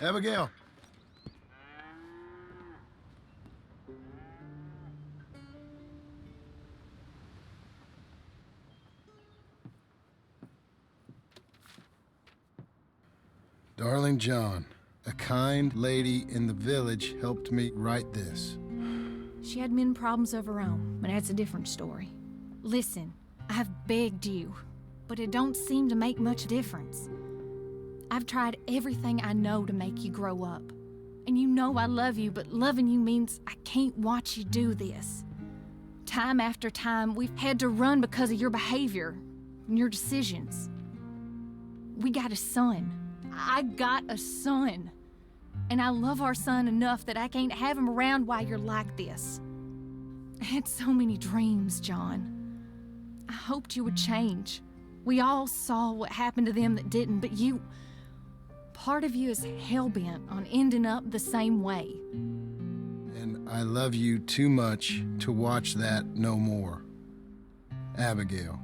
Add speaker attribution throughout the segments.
Speaker 1: Abigail. Darling John, a kind lady in the village helped me write this.
Speaker 2: She had men problems of her own, but that's a different story. Listen, I've begged you, but it don't seem to make much difference. I've tried everything I know to make you grow up. And you know I love you, but loving you means I can't watch you do this. Time after time, we've had to run because of your behavior and your decisions. We got a son. I got a son. And I love our son enough that I can't have him around while you're like this. I had so many dreams, John. I hoped you would change. We all saw what happened to them that didn't, but you... Part of you is hell-bent on ending up the same way.
Speaker 1: And I love you too much to watch that no more. Abigail.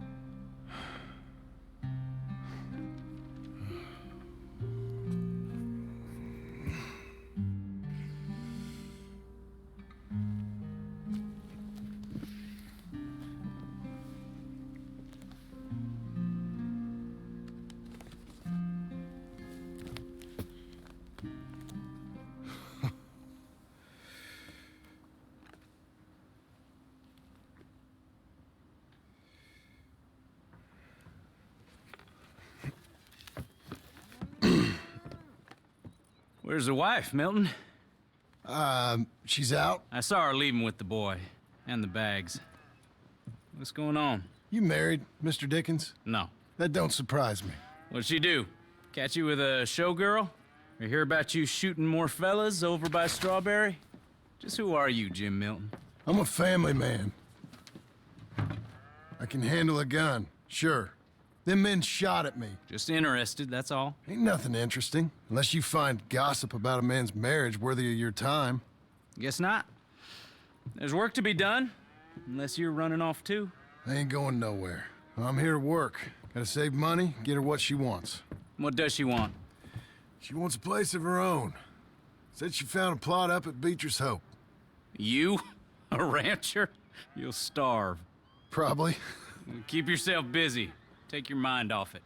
Speaker 3: Where's the wife, Milton?
Speaker 1: She's out.
Speaker 3: I saw her leaving with the boy. And the bags. What's going on?
Speaker 1: You married, Mr. Dickens?
Speaker 3: No.
Speaker 1: That don't surprise me.
Speaker 3: What'd she do? Catch you with a showgirl? Or hear about you shooting more fellas over by Strawberry? Just who are you, Jim Milton?
Speaker 1: I'm a family man. I can handle a gun, sure. Them men shot at me.
Speaker 3: Just interested, that's all.
Speaker 1: Ain't nothing interesting, unless you find gossip about a man's marriage worthy of your time.
Speaker 3: Guess not. There's work to be done, unless you're running off too.
Speaker 1: I ain't going nowhere. I'm here to work. Gotta save money, get her what she wants.
Speaker 3: What does she want?
Speaker 1: She wants a place of her own. Said she found a plot up at Beecher's Hope.
Speaker 3: You? A rancher? You'll starve.
Speaker 1: Probably.
Speaker 3: Keep yourself busy. Take your mind off it.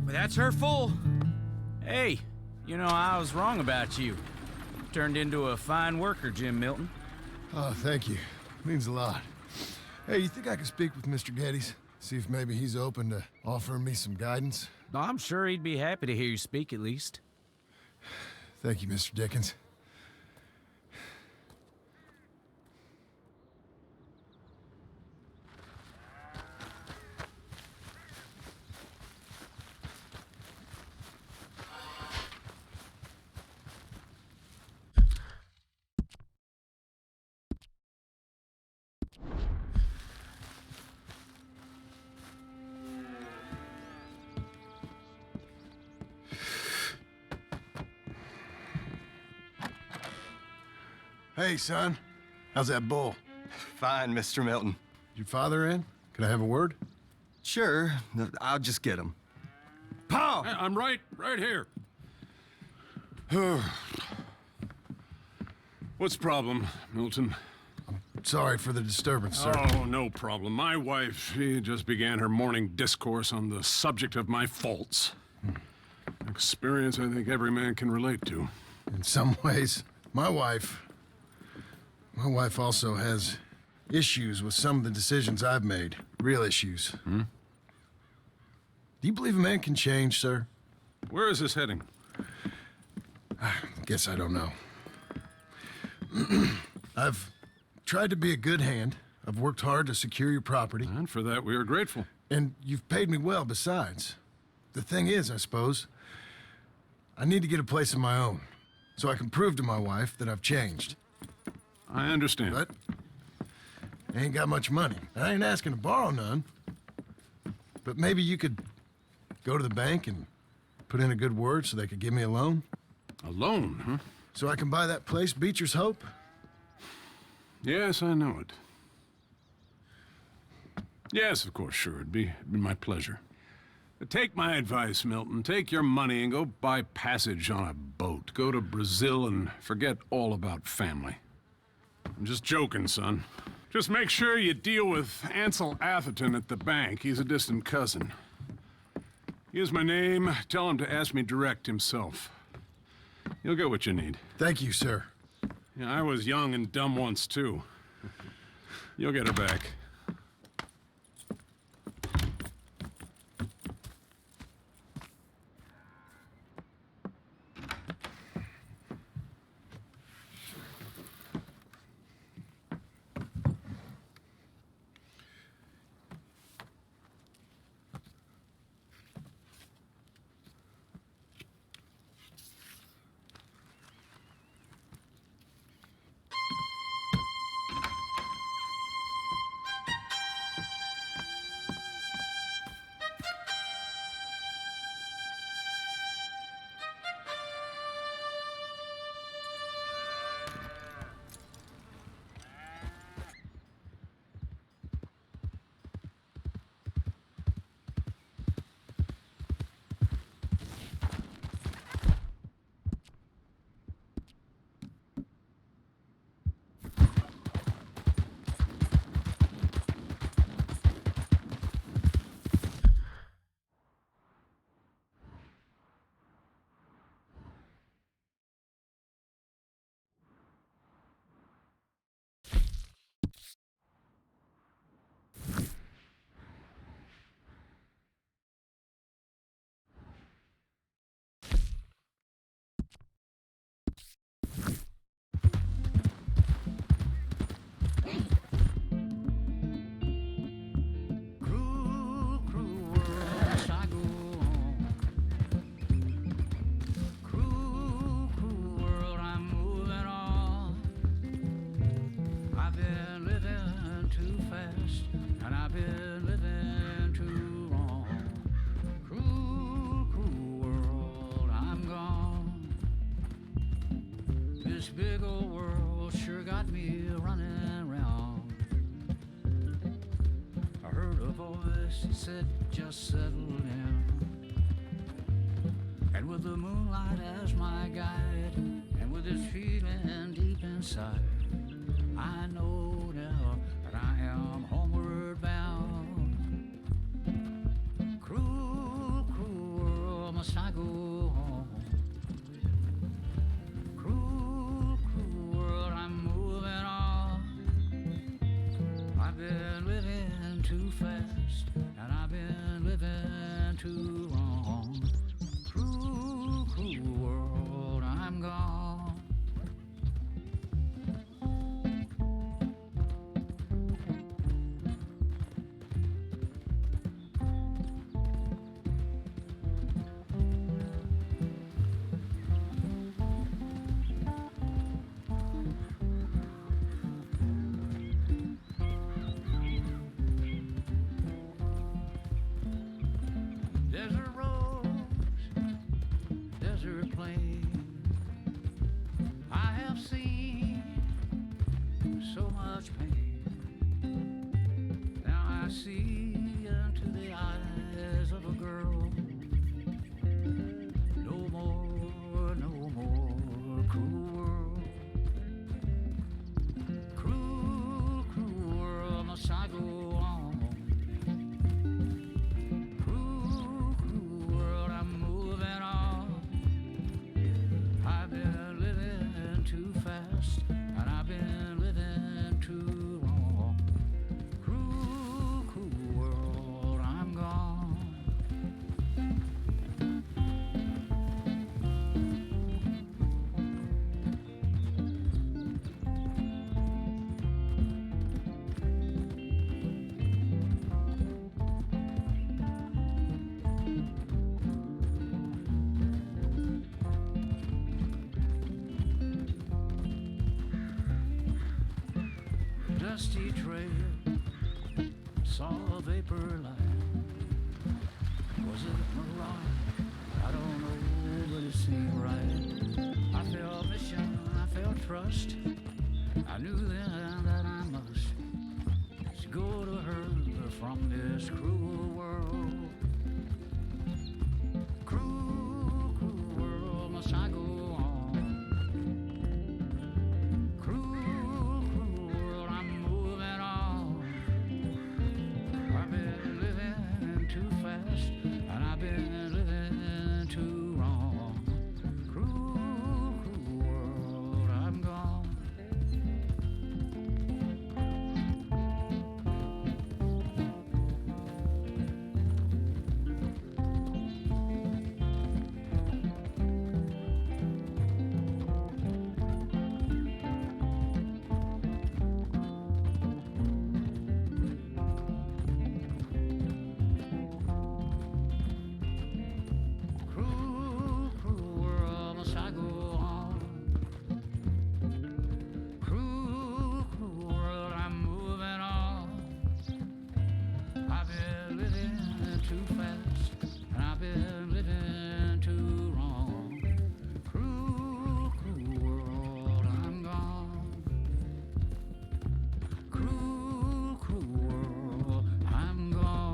Speaker 3: That's her full. Hey, you know, I was wrong about you. Turned into a fine worker, Jim Milton.
Speaker 1: Oh, thank you. Means a lot. Hey, you think I could speak with Mr. Geddes? See if maybe he's open to offering me some guidance?
Speaker 3: I'm sure he'd be happy to hear you speak, at least.
Speaker 1: Thank you, Mr. Dickens. Hey, son. How's that bull?
Speaker 4: Fine, Mr. Milton.
Speaker 1: Your father in? Can I have a word?
Speaker 4: Sure, I'll just get him. Paul!
Speaker 5: Hey, I'm right here. What's the problem, Milton?
Speaker 1: Sorry for the disturbance, sir.
Speaker 5: Oh, no problem. My wife, she just began her morning discourse on the subject of my faults. Experience I think every man can relate to.
Speaker 1: In some ways, my wife also has issues with some of the decisions I've made. Real issues. Do you believe a man can change, sir?
Speaker 5: Where is this heading?
Speaker 1: Guess I don't know. I've tried to be a good hand. I've worked hard to secure your property.
Speaker 5: And for that, we are grateful.
Speaker 1: And you've paid me well besides. The thing is, I suppose, I need to get a place of my own, so I can prove to my wife that I've changed.
Speaker 5: I understand.
Speaker 1: But I ain't got much money. I ain't asking to borrow none. But maybe you could go to the bank and put in a good word so they could give me a loan.
Speaker 5: A loan, huh?
Speaker 1: So I can buy that place, Beecher's Hope?
Speaker 5: Yes, I know it. Yes, of course, sure. It'd be my pleasure. But take my advice, Milton. Take your money and go buy passage on a boat. Go to Brazil and forget all about family. I'm just joking, son. Just make sure you deal with Ansel Atherton at the bank. He's a distant cousin. Here's my name. Tell him to ask me direct himself. You'll get what you need.
Speaker 1: Thank you, sir.
Speaker 5: Yeah, I was young and dumb once, too. You'll get her back.
Speaker 6: Big old world sure got me running round. I heard a voice that said, just settle down. And with the moonlight as my guide, and with this feeling deep inside, I know now that I am homeward bound. Cruel, cruel world, must I go home? I've been living too fast, and I've been living too long. Cruel, cruel world, I'm gone. Desert rose, desert plain, I have seen dusty trail. Saw a vapor light. Was it mirage? I don't know, but it seemed right. I felt mission, I felt trust. I knew then that I must go to her from this cruel world. Cruel, cruel world, must I go on? Cruel, cruel world, I'm moving on. I've been living too fast, and I've been living too wrong. Cruel, cruel world, I'm gone. Cruel, cruel world, must I go on? Cruel, cruel world, I'm moving on. I've been living too fast, and I've been living too wrong. Cruel, cruel world, I'm gone. Cruel, cruel world, I'm gone.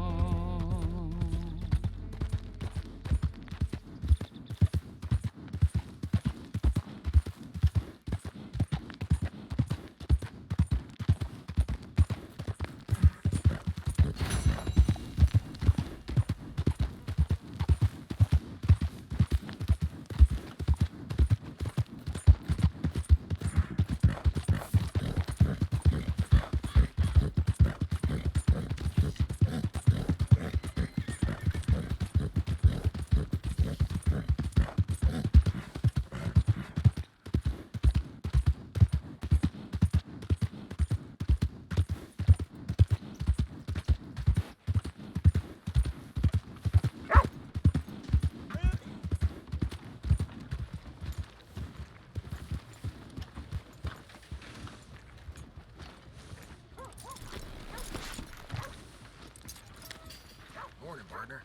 Speaker 1: Morning, partner.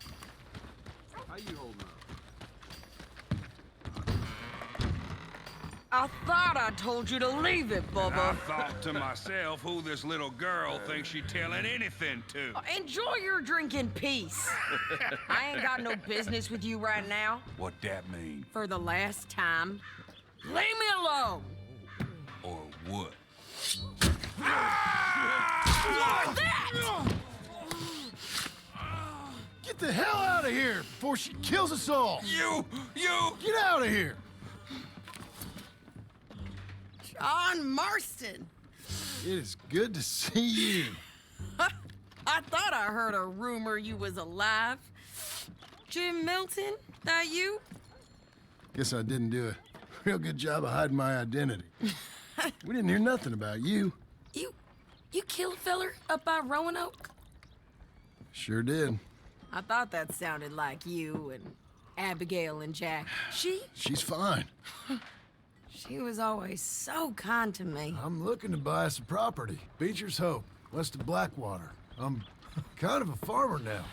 Speaker 5: How you holding up?
Speaker 7: I thought I told you to leave it,
Speaker 8: I
Speaker 7: Bubba.
Speaker 8: thought to myself who this little girl thinks she telling anything to.
Speaker 7: Enjoy your drink in peace. I ain't got no business with you right now.
Speaker 8: What that mean?
Speaker 7: For the last time, leave me alone.
Speaker 8: Or what?
Speaker 7: Like that!
Speaker 1: Get the hell out of here before she kills us all!
Speaker 8: You!
Speaker 1: Get out of here!
Speaker 7: John Marston.
Speaker 1: It is good to see you.
Speaker 7: I thought I heard a rumor you was alive. Jim Milton, that you?
Speaker 1: Guess I didn't do a real good job of hiding my identity. We didn't hear nothing about you.
Speaker 7: You killed a feller up by Roanoke?
Speaker 1: Sure did.
Speaker 7: I thought that sounded like you and Abigail and Jack.
Speaker 1: She's fine.
Speaker 7: She was always so kind to me.
Speaker 1: I'm looking to buy us a property. Beecher's Hope, west of Blackwater. I'm kind of a farmer now.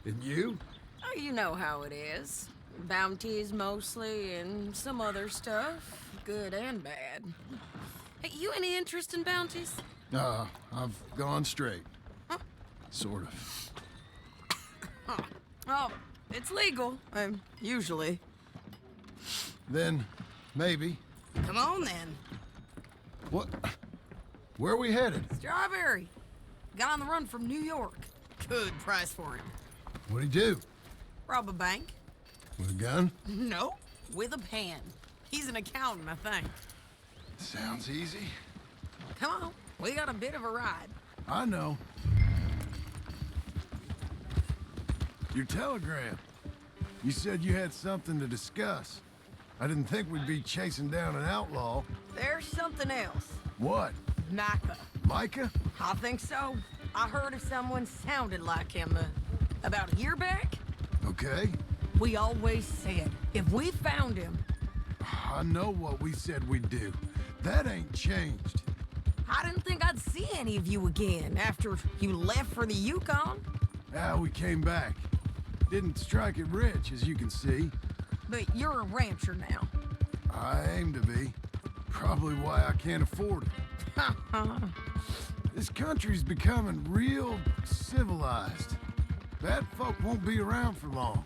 Speaker 1: And you?
Speaker 7: Oh, you know how it is. Bounties mostly, and some other stuff, good and bad. Hey, you any interest in bounties?
Speaker 1: I've gone straight.
Speaker 7: Huh?
Speaker 1: Sort of.
Speaker 7: Huh. Oh, it's legal, usually.
Speaker 1: Then, maybe.
Speaker 7: Come on, then.
Speaker 1: What? Where are we headed?
Speaker 7: Strawberry. Got on the run from New York. Good price for him.
Speaker 1: What'd he do?
Speaker 7: Rob a bank?
Speaker 1: With a gun?
Speaker 7: No, with a pen. He's an accountant, I think.
Speaker 1: Sounds easy.
Speaker 7: Come on, we got a bit of a ride.
Speaker 1: I know. Your telegram. You said you had something to discuss. I didn't think we'd be chasing down an outlaw.
Speaker 7: There's something else.
Speaker 1: What?
Speaker 7: Micah.
Speaker 1: Micah?
Speaker 7: I think so. I heard of someone sounded like him about a year back.
Speaker 1: Okay.
Speaker 7: We always said, if we found him...
Speaker 1: I know what we said we'd do. That ain't changed.
Speaker 7: I didn't think I'd see any of you again after you left for the Yukon.
Speaker 1: We came back. Didn't strike it rich, as you can see.
Speaker 7: But you're a rancher now.
Speaker 1: I aim to be. Probably why I can't afford it. This country's becoming real civilized. Bad folk won't be around for long.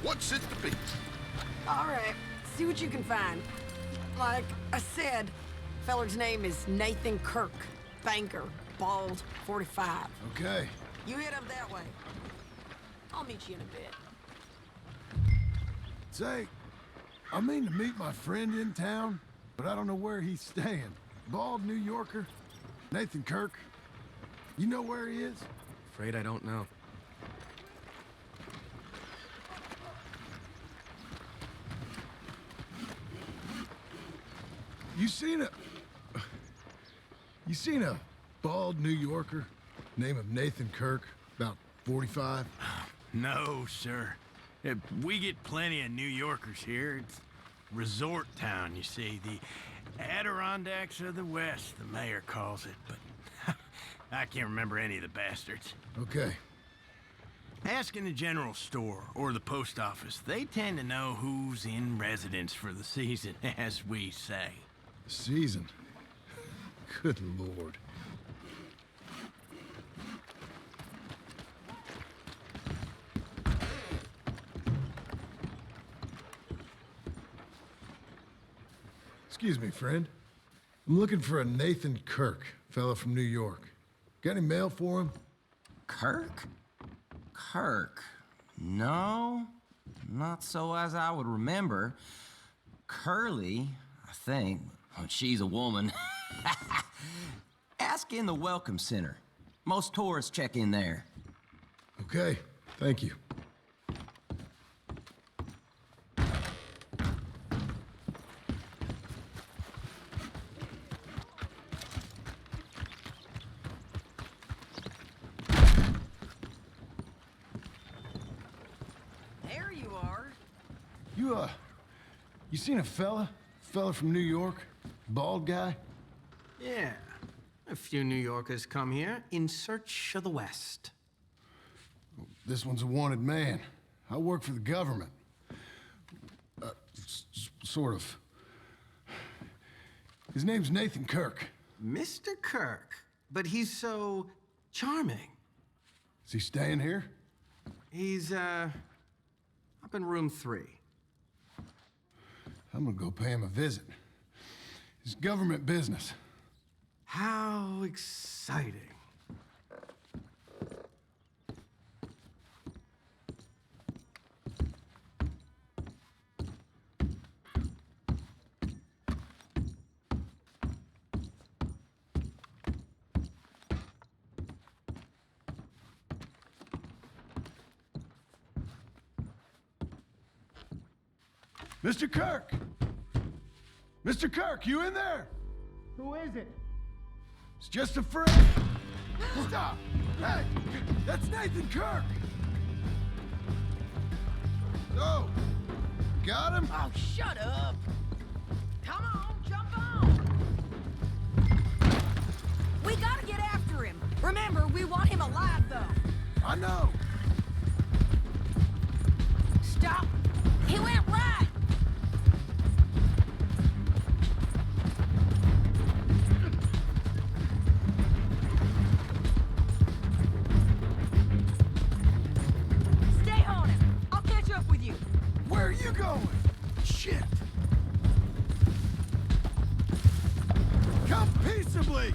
Speaker 8: What's it to be?
Speaker 7: All right, see what you can find. Like I said, feller's name is Nathan Kirk. Banker, bald, 45.
Speaker 1: Okay.
Speaker 7: You head up that way. I'll meet you in a bit.
Speaker 1: Say, I mean to meet my friend in town, but I don't know where he's staying. Bald New Yorker, Nathan Kirk. You know where he is?
Speaker 4: Afraid I don't know.
Speaker 1: You seen a bald New Yorker, name of Nathan Kirk, about 45?
Speaker 3: No, sir. We get plenty of New Yorkers here. It's resort town, you see. The Adirondacks of the West, the mayor calls it, but I can't remember any of the bastards.
Speaker 1: Okay.
Speaker 3: Ask in the general store or the post office. They tend to know who's in residence for the season, as we say.
Speaker 1: Season. Good Lord. Excuse me, friend. I'm looking for a Nathan Kirk, fella from New York. Got any mail for him?
Speaker 9: Kirk? Kirk? No, not so as I would remember. Curly, I think. But she's a woman. Ask in the Welcome Center. Most tourists check in there.
Speaker 1: Okay, thank you.
Speaker 7: There you are.
Speaker 1: You seen a fella from New York? Bald guy?
Speaker 10: Yeah. A few New Yorkers come here in search of the West.
Speaker 1: This one's a wanted man. I work for the government. Sort of. His name's Nathan Kirk.
Speaker 10: Mr. Kirk, but he's so charming.
Speaker 1: Is he staying here?
Speaker 10: He's, up in room 3.
Speaker 1: I'm gonna go pay him a visit. It's government business.
Speaker 10: How exciting.
Speaker 1: Mr. Kirk! Mr. Kirk, you in there?
Speaker 11: Who is it?
Speaker 1: It's just a friend. Stop! Hey, that's Nathan Kirk! So, got him?
Speaker 7: Oh, shut up. Come on, jump on. We gotta get after him. Remember, we want him alive, though.
Speaker 1: I know.
Speaker 7: Stop. He went right. Stay on him. I'll catch up with you.
Speaker 1: Where are you going? Shit. Come peaceably.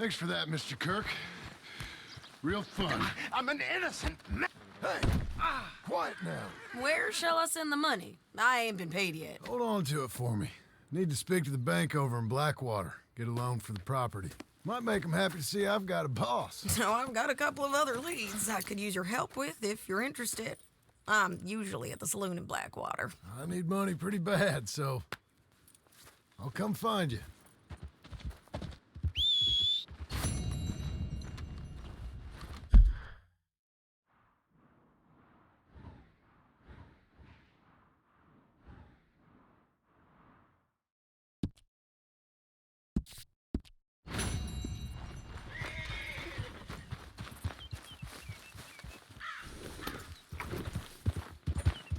Speaker 1: Thanks for that, Mr. Kirk. Real fun.
Speaker 10: I'm an innocent man.
Speaker 1: Hey, quiet now.
Speaker 7: Where shall I send the money? I ain't been paid yet.
Speaker 1: Hold on to it for me. Need to speak to the bank over in Blackwater. Get a loan for the property. Might make them happy to see I've got a boss.
Speaker 7: So I've got a couple of other leads I could use your help with if you're interested. I'm usually at the saloon in Blackwater.
Speaker 1: I need money pretty bad, so I'll come find you.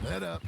Speaker 1: Head up.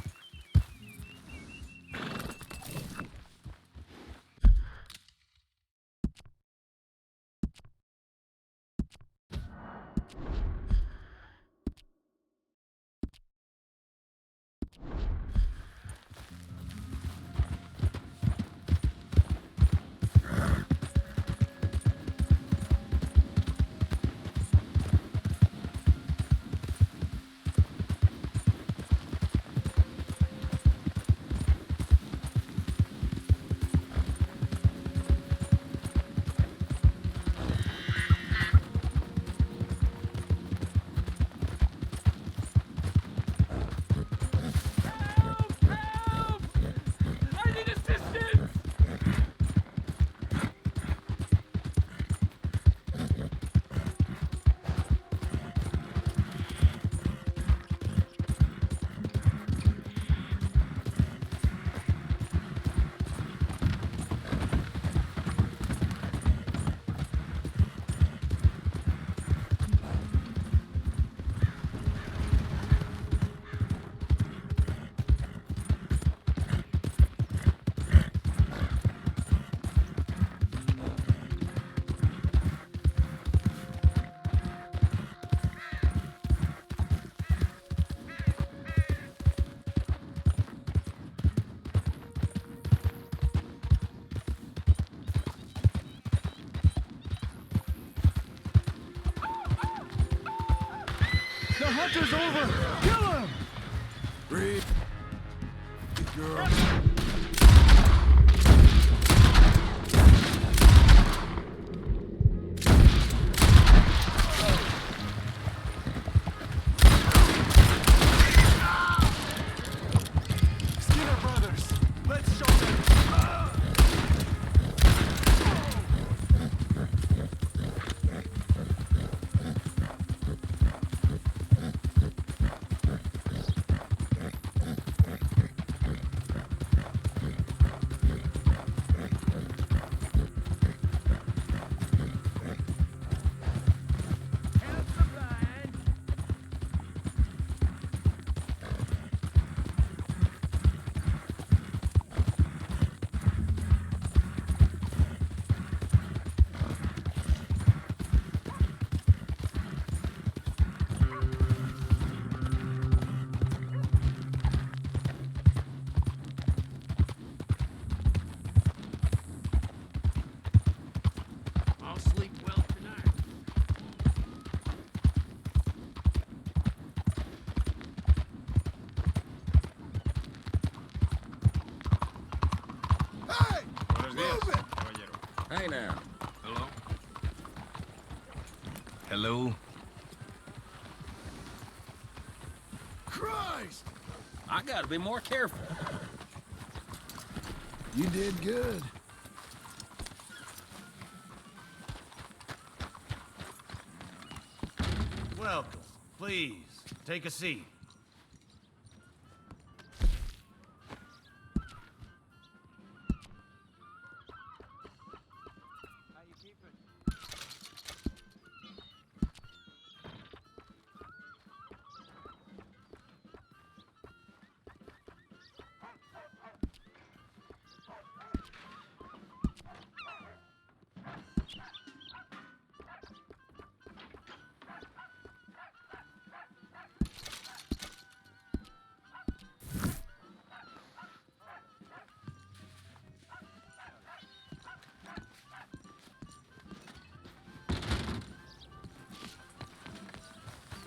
Speaker 10: The hunt is over! Kill him!
Speaker 1: Breathe. Good girl.
Speaker 10: Skinner Brothers, let's show them!
Speaker 6: I'll sleep well tonight.
Speaker 1: Hey! Move it!
Speaker 9: Hey now.
Speaker 6: Hello?
Speaker 3: Hello?
Speaker 1: Christ!
Speaker 9: I gotta be more careful.
Speaker 1: You did good.
Speaker 11: Welcome. Please, take a seat.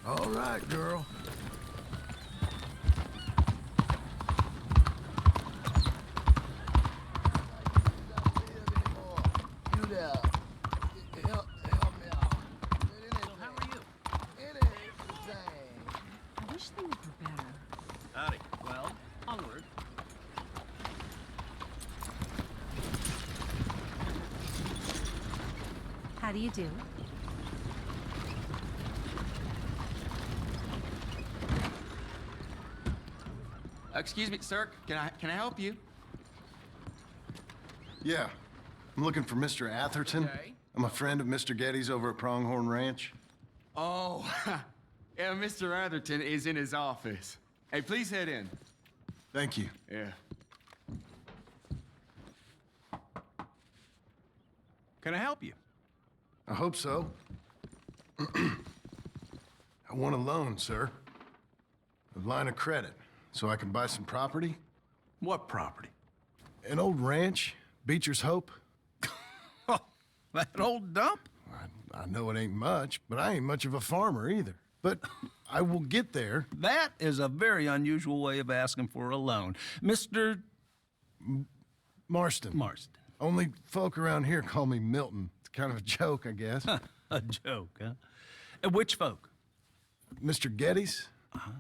Speaker 1: All right, girl.
Speaker 12: I wish they would do better.
Speaker 11: Howdy. Well, onward.
Speaker 12: How do you do?
Speaker 13: Excuse me, sir. Can I help you?
Speaker 1: Yeah. I'm looking for Mr. Atherton.
Speaker 13: Okay.
Speaker 1: I'm a friend of Mr. Getty's over at Pronghorn Ranch.
Speaker 13: Oh, yeah, Mr. Atherton is in his office. Hey, please head in.
Speaker 1: Thank you.
Speaker 13: Yeah.
Speaker 3: Can I help you?
Speaker 1: I hope so. I want a loan, sir. A line of credit, so I can buy some property.
Speaker 3: What property?
Speaker 1: An old ranch, Beecher's Hope.
Speaker 3: Oh, that old dump?
Speaker 1: I know it ain't much, but I ain't much of a farmer either. But I will get there.
Speaker 3: That is a very unusual way of asking for a loan. Mr.
Speaker 1: Marston.
Speaker 3: Marston.
Speaker 1: Only folk around here call me Milton. It's kind of a joke, I guess.
Speaker 3: A joke, huh? And which folk?
Speaker 1: Mr. Getty's?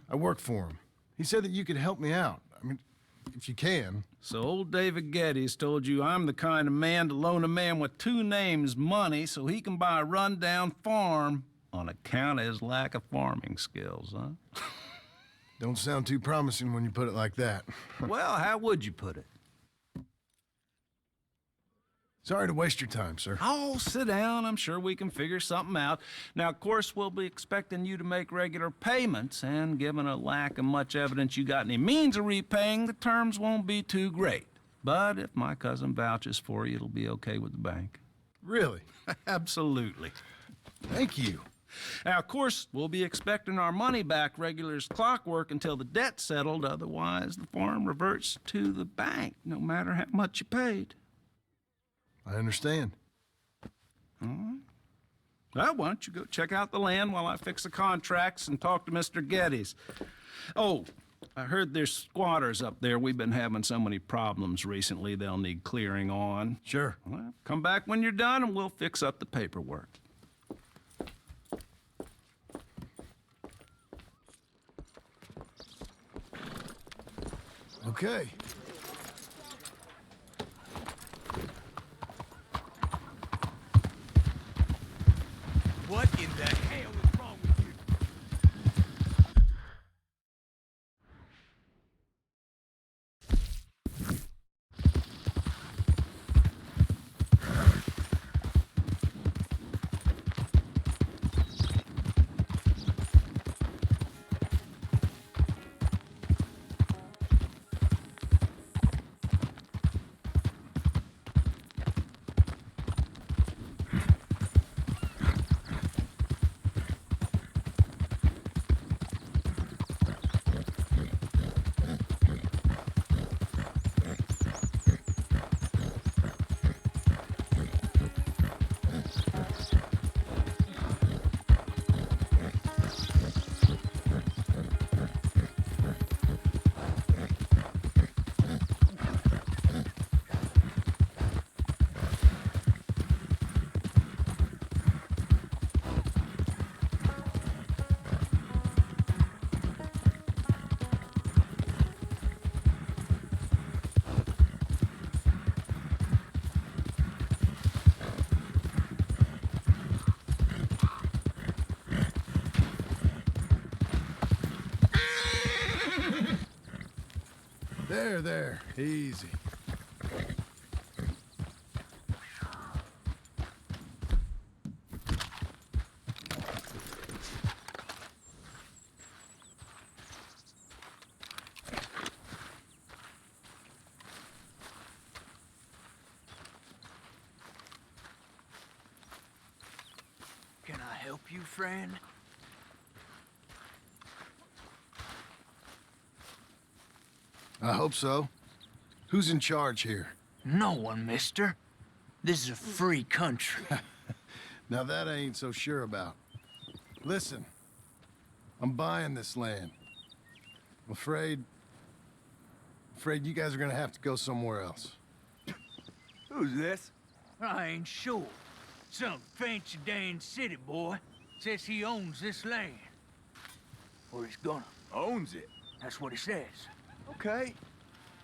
Speaker 1: I work for him. He said that you could help me out. I mean, if you can.
Speaker 3: So old David Getty's told you I'm the kind of man to loan a man with two names money so he can buy a rundown farm on account of his lack of farming skills, huh?
Speaker 1: Don't sound too promising when you put it like that.
Speaker 3: Well, how would you put it?
Speaker 1: Sorry to waste your time, sir.
Speaker 3: Oh, sit down. I'm sure we can figure something out. Now, of course, we'll be expecting you to make regular payments, and given a lack of much evidence you got any means of repaying, the terms won't be too great. But if my cousin vouches for you, it'll be okay with the bank.
Speaker 1: Really?
Speaker 3: Absolutely.
Speaker 1: Thank you.
Speaker 3: Now, of course, we'll be expecting our money back regular as clockwork until the debt's settled. Otherwise, the farm reverts to the bank, no matter how much you paid.
Speaker 1: I understand.
Speaker 3: All right. Well, why don't you go check out the land while I fix the contracts and talk to Mr. Getty's. Oh, I heard there's squatters up there. We've been having so many problems recently, they'll need clearing on.
Speaker 1: Sure.
Speaker 3: Well, come back when you're done and we'll fix up the paperwork.
Speaker 1: Okay.
Speaker 3: What in the hell is wrong with you?
Speaker 1: There. Easy.
Speaker 3: Can I help you, friend?
Speaker 1: I hope so. Who's in charge here?
Speaker 3: No one, mister. This is a free country.
Speaker 1: Now that I ain't so sure about. Listen, I'm buying this land. I'm afraid you guys are gonna have to go somewhere else.
Speaker 8: Who's this?
Speaker 6: I ain't sure. Some fancy Dan city boy says he owns this land. Or he's gonna.
Speaker 8: Owns it.
Speaker 6: That's what he says.
Speaker 8: Okay.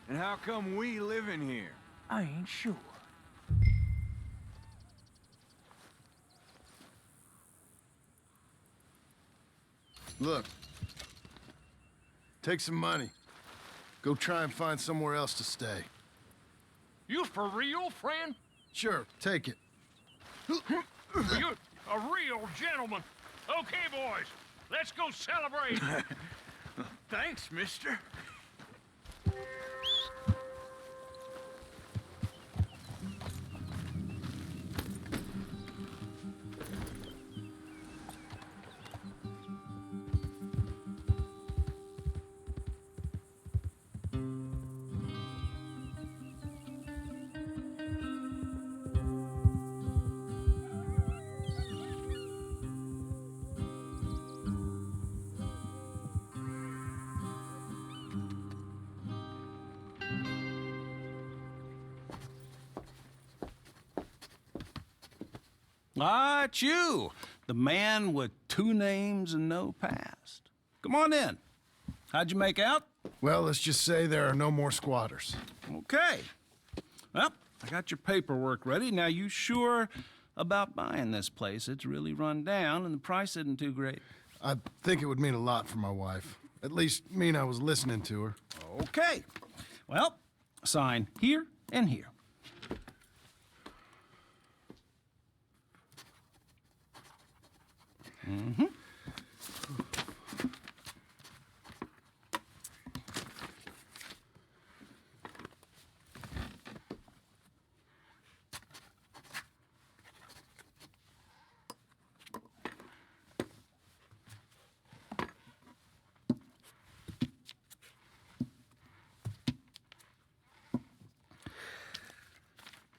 Speaker 8: And how come we live in here?
Speaker 6: I ain't sure.
Speaker 1: Look. Take some money. Go try and find somewhere else to stay.
Speaker 6: You for real, friend?
Speaker 1: Sure, take it.
Speaker 6: You're a real gentleman. Okay, boys, let's go celebrate.
Speaker 3: Thanks, mister.
Speaker 11: Ah, it's you, the man with 2 names and no past. Come on in. How'd you make out?
Speaker 1: Well, let's just say there are no more squatters.
Speaker 11: Okay. Well, I got your paperwork ready. Now, you sure about buying this place? It's really run down, and the price isn't too great.
Speaker 1: I think it would mean a lot for my wife. At least mean I was listening to her.
Speaker 11: Okay. Well, sign here and here. Mm-hmm.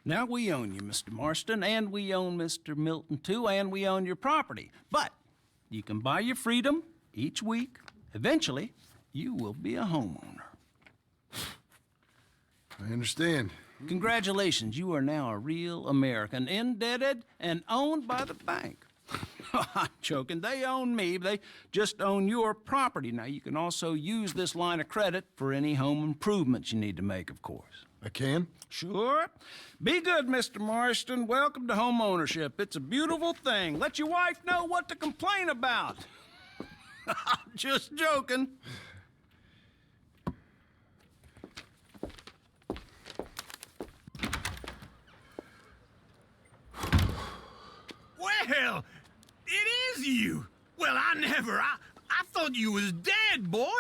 Speaker 11: Now, we own you, Mr. Marston, and we own Mr. Milton, too, and we own your property. But you can buy your freedom each week. Eventually, you will be a homeowner.
Speaker 1: I understand.
Speaker 11: Congratulations, you are now a real American, indebted and owned by the bank. I'm joking. They own me. They just own your property. Now, you can also use this line of credit for any home improvements you need to make, of course.
Speaker 1: I can?
Speaker 11: Sure. Be good, Mr. Marston. Welcome to home ownership. It's a beautiful thing. Let your wife know what to complain about. Just joking.
Speaker 3: Well, it is you. Well, I thought you was dead, boy.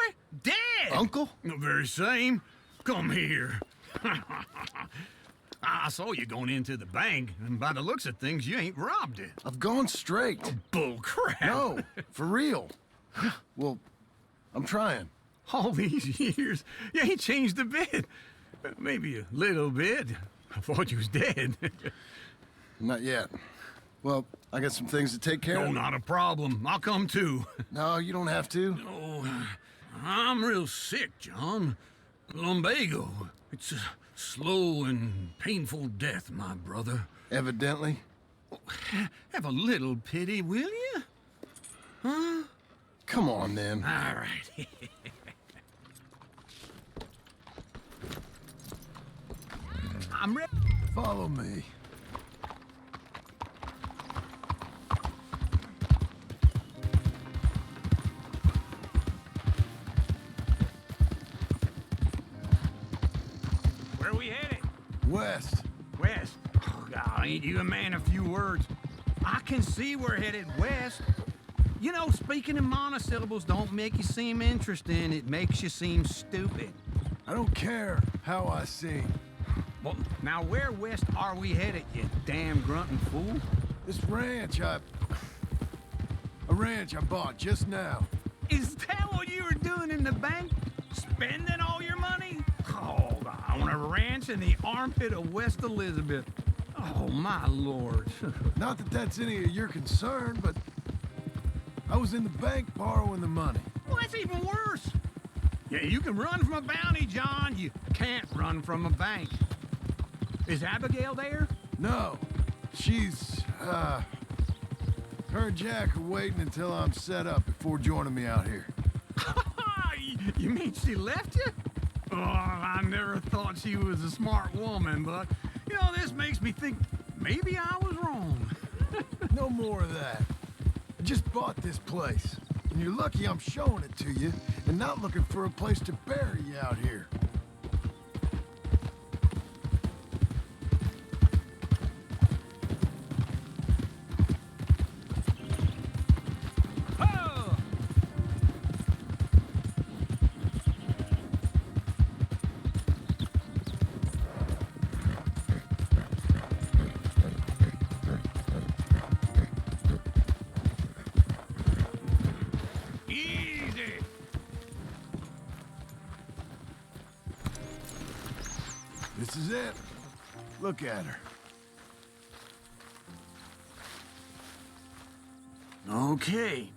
Speaker 3: Dead.
Speaker 1: Uncle?
Speaker 3: The very same. Come here. I saw you going into the bank, and by the looks of things, you ain't robbed it.
Speaker 1: I've gone straight.
Speaker 3: Bull crap.
Speaker 1: No, for real. Well, I'm trying.
Speaker 3: All these years, you ain't changed a bit. Maybe a little bit. I thought you was dead.
Speaker 1: Not yet. Well, I got some things to take care of.
Speaker 3: No, not a problem. I'll come too.
Speaker 1: No, you don't have to.
Speaker 3: Oh, I'm real sick, John. Lumbago. It's a slow and painful death, my brother.
Speaker 1: Evidently.
Speaker 3: Have a little pity, will you? Huh?
Speaker 1: Come on, then.
Speaker 3: All right. I'm ready.
Speaker 1: Follow me.
Speaker 3: Where are we headed?
Speaker 1: West.
Speaker 3: West. Oh, God, ain't you a man of few words? I can see we're headed west. You know, speaking in monosyllables don't make you seem interesting. It makes you seem stupid.
Speaker 1: I don't care how I sing.
Speaker 3: Well, now where west are we headed, you damn grunting fool?
Speaker 1: This ranch I bought just now.
Speaker 3: Is that what you were doing in the bank? Spending all your money? Oh, on a ranch in the armpit of West Elizabeth. Oh, my lord.
Speaker 1: Not that that's any of your concern, but I was in the bank borrowing the money.
Speaker 6: Well, that's even worse. Yeah, you can run from a bounty, John. You can't run from a bank. Is Abigail there?
Speaker 1: No, she's, her and Jack are waiting until I'm set up before joining me out here.
Speaker 6: You mean she left you? Oh, I never thought she was a smart woman, but, you know, this makes me think maybe I was wrong.
Speaker 1: No more of that. I just bought this place, and you're lucky I'm showing it to you and not looking for a place to bury you out here. This is it. Look at her.
Speaker 6: Okay.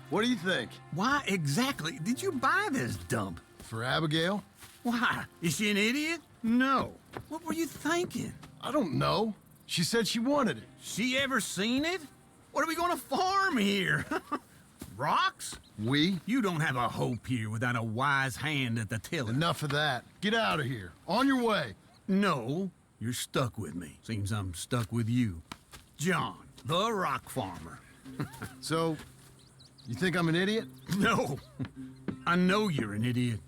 Speaker 1: What do you think?
Speaker 6: Why exactly did you buy this dump?
Speaker 1: For Abigail?
Speaker 6: Why? Is she an idiot? No. What were you thinking?
Speaker 1: I don't know. She said she wanted it.
Speaker 6: She ever seen it? What are we gonna farm here? Rocks?
Speaker 1: We?
Speaker 6: You don't have a hope here without a wise hand at the tiller.
Speaker 1: Enough of that. Get out of here. On your way.
Speaker 6: No, you're stuck with me. Seems I'm stuck with you. John, the rock farmer.
Speaker 1: So, you think I'm an idiot?
Speaker 6: No, I know you're an idiot.